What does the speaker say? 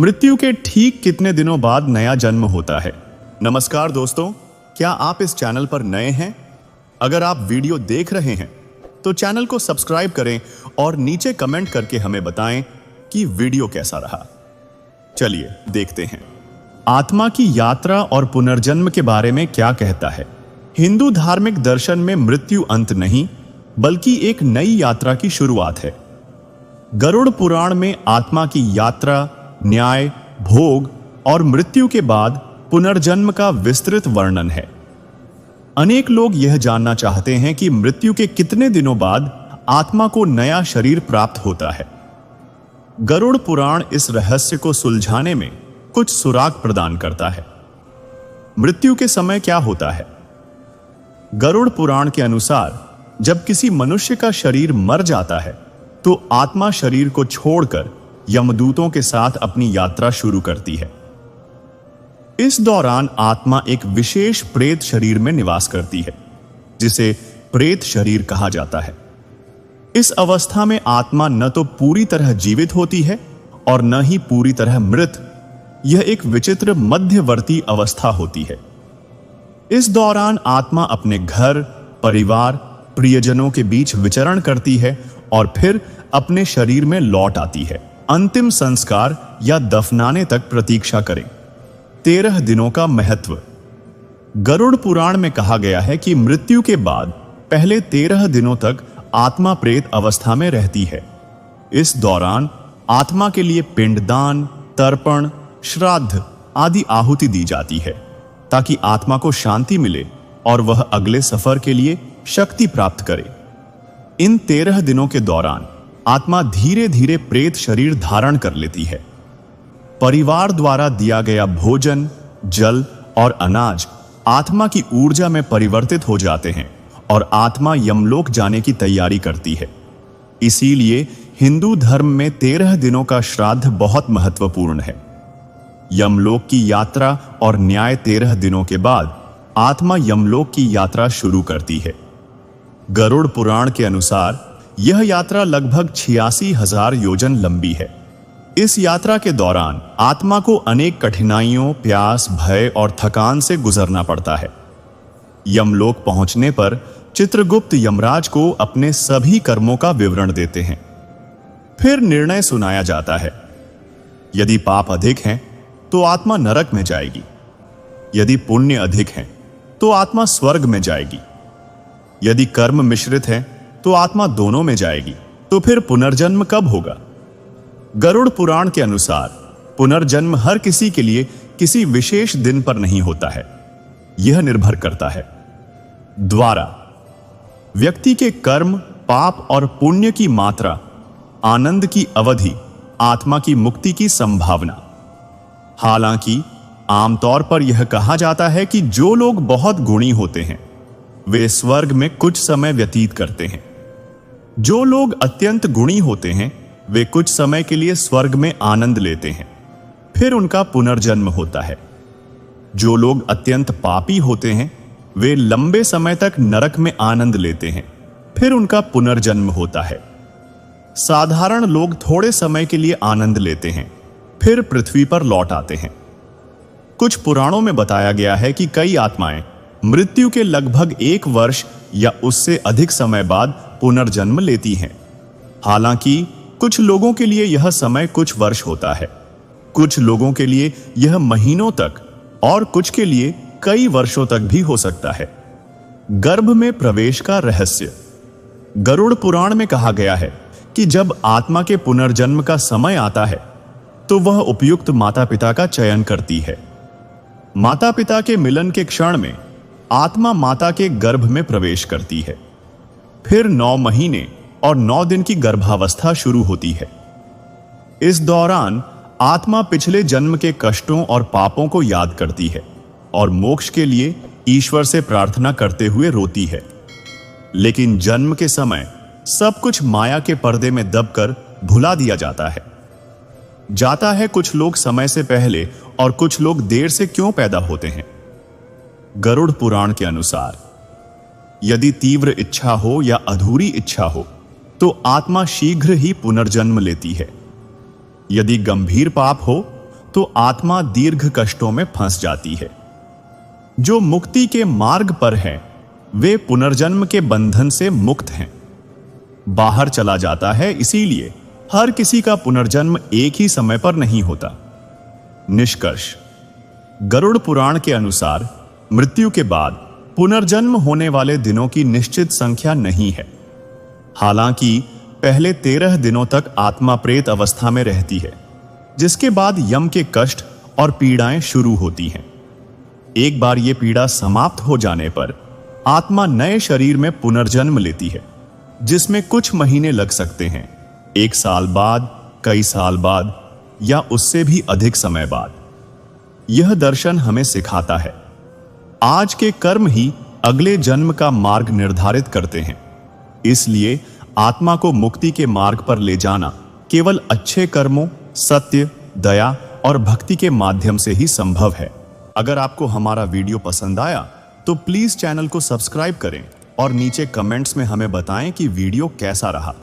मृत्यु के ठीक कितने दिनों बाद नया जन्म होता है? नमस्कार दोस्तों, क्या आप इस चैनल पर नए हैं? अगर आप वीडियो देख रहे हैं तो चैनल को सब्सक्राइब करें और नीचे कमेंट करके हमें बताएं कि वीडियो कैसा रहा। चलिए देखते हैं आत्मा की यात्रा और पुनर्जन्म के बारे में क्या कहता है। हिंदू धार्मिक दर्शन में मृत्यु अंत नहीं बल्कि एक नई यात्रा की शुरुआत है। गरुड़ पुराण में आत्मा की यात्रा, न्याय, भोग और मृत्यु के बाद पुनर्जन्म का विस्तृत वर्णन है। अनेक लोग यह जानना चाहते हैं कि मृत्यु के कितने दिनों बाद आत्मा को नया शरीर प्राप्त होता है। गरुड़ पुराण इस रहस्य को सुलझाने में कुछ सुराग प्रदान करता है। मृत्यु के समय क्या होता है? गरुड़ पुराण के अनुसार जब किसी मनुष्य का शरीर मर जाता है तो आत्मा शरीर को छोड़कर यमदूतों के साथ अपनी यात्रा शुरू करती है। इस दौरान आत्मा एक विशेष प्रेत शरीर में निवास करती है, जिसे प्रेत शरीर कहा जाता है। इस अवस्था में आत्मा न तो पूरी तरह जीवित होती है और न ही पूरी तरह मृत। यह एक विचित्र मध्यवर्ती अवस्था होती है। इस दौरान आत्मा अपने घर, परिवार, प्रियजनों के बीच विचरण करती है और फिर अपने शरीर में लौट आती है। अंतिम संस्कार या दफनाने तक प्रतीक्षा करें। 13 दिनों का महत्व। गरुड़ पुराण में कहा गया है कि मृत्यु के बाद पहले 13 दिनों तक आत्मा प्रेत अवस्था में रहती है। इस दौरान आत्मा के लिए पिंडदान, तर्पण, श्राद्ध आदि आहुति दी जाती है ताकि आत्मा को शांति मिले और वह अगले सफर के लिए शक्ति प्राप्त करे। इन 13 दिनों के दौरान आत्मा धीरे धीरे प्रेत शरीर धारण कर लेती है। परिवार द्वारा दिया गया भोजन, जल और अनाज आत्मा की ऊर्जा में परिवर्तित हो जाते हैं और आत्मा यमलोक जाने की तैयारी करती है। इसीलिए हिंदू धर्म में 13 दिनों का श्राद्ध बहुत महत्वपूर्ण है। यमलोक की यात्रा और न्याय 13 दिनों के बाद आत्मा यमलोक की यात्रा शुरू करती है। गरुड़ पुराण के अनुसार यह यात्रा लगभग 86,000 योजन लंबी है। इस यात्रा के दौरान आत्मा को अनेक कठिनाइयों, प्यास, भय और थकान से गुजरना पड़ता है। यमलोक पहुंचने पर चित्रगुप्त यमराज को अपने सभी कर्मों का विवरण देते हैं। फिर निर्णय सुनाया जाता है। यदि पाप अधिक हैं तो आत्मा नरक में जाएगी। यदि पुण्य अधिक हैं तो आत्मा स्वर्ग में जाएगी। यदि कर्म मिश्रित है तो आत्मा दोनों में जाएगी। तो फिर पुनर्जन्म कब होगा? गरुड़ पुराण के अनुसार पुनर्जन्म हर किसी के लिए किसी विशेष दिन पर नहीं होता है। यह निर्भर करता है द्वारा व्यक्ति के कर्म, पाप और पुण्य की मात्रा, आनंद की अवधि, आत्मा की मुक्ति की संभावना। हालांकि आमतौर पर यह कहा जाता है कि जो लोग बहुत गुणी होते हैं वे स्वर्ग में कुछ समय व्यतीत करते हैं। जो लोग अत्यंत गुणी होते हैं वे कुछ समय के लिए स्वर्ग में आनंद लेते हैं, फिर उनका पुनर्जन्म होता है। जो लोग अत्यंत पापी होते हैं वे लंबे समय तक नरक में आनंद लेते हैं, फिर उनका पुनर्जन्म होता है। साधारण लोग थोड़े समय के लिए आनंद लेते हैं, फिर पृथ्वी पर लौट आते हैं। कुछ पुराणों में बताया गया है कि कई आत्माएं मृत्यु के लगभग 1 वर्ष या उससे अधिक समय बाद पुनर्जन्म लेती हैं। हालांकि कुछ लोगों के लिए यह समय कुछ वर्ष होता है, कुछ लोगों के लिए यह महीनों तक और कुछ के लिए कई वर्षों तक भी हो सकता है। गर्भ में प्रवेश का रहस्य। गरुड़ पुराण में कहा गया है कि जब आत्मा के पुनर्जन्म का समय आता है तो वह उपयुक्त माता पिता का चयन करती है। माता पिता के मिलन के क्षण में आत्मा माता के गर्भ में प्रवेश करती है। फिर 9 महीने और 9 दिन की गर्भावस्था शुरू होती है। इस दौरान आत्मा पिछले जन्म के कष्टों और पापों को याद करती है और मोक्ष के लिए ईश्वर से प्रार्थना करते हुए रोती है। लेकिन जन्म के समय सब कुछ माया के पर्दे में दबकर भुला दिया जाता है। कुछ लोग समय से पहले और कुछ लोग देर से क्यों पैदा होते हैं? गरुड़ पुराण के अनुसार यदि तीव्र इच्छा हो या अधूरी इच्छा हो तो आत्मा शीघ्र ही पुनर्जन्म लेती है। यदि गंभीर पाप हो तो आत्मा दीर्घ कष्टों में फंस जाती है। जो मुक्ति के मार्ग पर है वे पुनर्जन्म के बंधन से मुक्त हैं। बाहर चला जाता है, इसीलिए हर किसी का पुनर्जन्म एक ही समय पर नहीं होता। निष्कर्ष, गरुड़ पुराण के अनुसार मृत्यु के बाद पुनर्जन्म होने वाले दिनों की निश्चित संख्या नहीं है। हालांकि पहले 13 दिनों तक आत्मा प्रेत अवस्था में रहती है, जिसके बाद यम के कष्ट और पीड़ाएं शुरू होती हैं। एक बार ये पीड़ा समाप्त हो जाने पर आत्मा नए शरीर में पुनर्जन्म लेती है, जिसमें कुछ महीने लग सकते हैं, 1 साल बाद, कई साल बाद या उससे भी अधिक समय बाद। यह दर्शन हमें सिखाता है आज के कर्म ही अगले जन्म का मार्ग निर्धारित करते हैं। इसलिए आत्मा को मुक्ति के मार्ग पर ले जाना केवल अच्छे कर्मों, सत्य, दया और भक्ति के माध्यम से ही संभव है। अगर आपको हमारा वीडियो पसंद आया तो प्लीज चैनल को सब्सक्राइब करें और नीचे कमेंट्स में हमें बताएं कि वीडियो कैसा रहा।